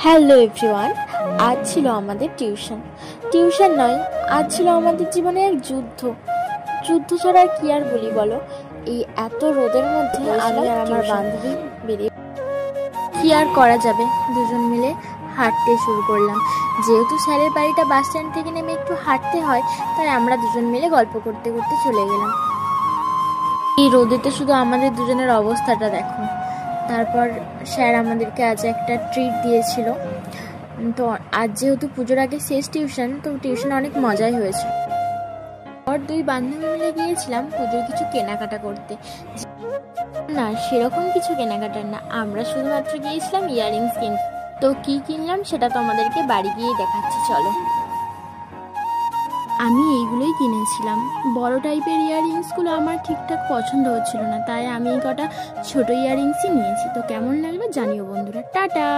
Hello everyone, আজ ছিল আমাদের টিউশন নয়, আজ ছিল আমাদের জীবনে এক যুদ্ধ ছাড়া আর কি আর বলি বলো। এই এত রোদের মধ্যে আমি আর আমার বান্ধবী বেরিয়ে কি আর করা যাবে, দুজন মিলে হাঁটতে শুরু করলাম। যেহেতু স্যারের বাড়িটা বাস স্ট্যান্ড থেকে নেমে একটু হাঁটতে হয়, তাই আমরা দুজন মিলে গল্প করতে করতে চলে গেলাম। এই রোদেতে শুধু আমাদের দুজনের অবস্থাটা দেখো। তারপর স্যার আমাদেরকে আজ একটা ট্রিট দিয়েছিল। তো আজ যেহেতু পুজোর আগে শেষ টিউশন, তো টিউশন অনেক মজাই হয়েছে। আর দুই বান্ধবী মিলে গিয়েছিলাম পুজোর কিছু কেনাকাটা করতে। না, সেরকম কিছু কেনাকাটা না, আমরা শুধুমাত্র গিয়েছিলাম ইয়াররিংস কিনতে। তো কি কিনলাম সেটা তো আমাদেরকে বাড়ি গিয়েই দেখাচ্ছি, চলো। আমি এইগুলোই কিনেছিলাম। বড় টাইপের ইয়াররিংসগুলো আমার ঠিকঠাক পছন্দ হচ্ছিল না, তাই আমি এই কটা ছোট ইয়াররিংসই নিয়েছি। তো কেমন লাগলো জানিও বন্ধুরা। টাটা।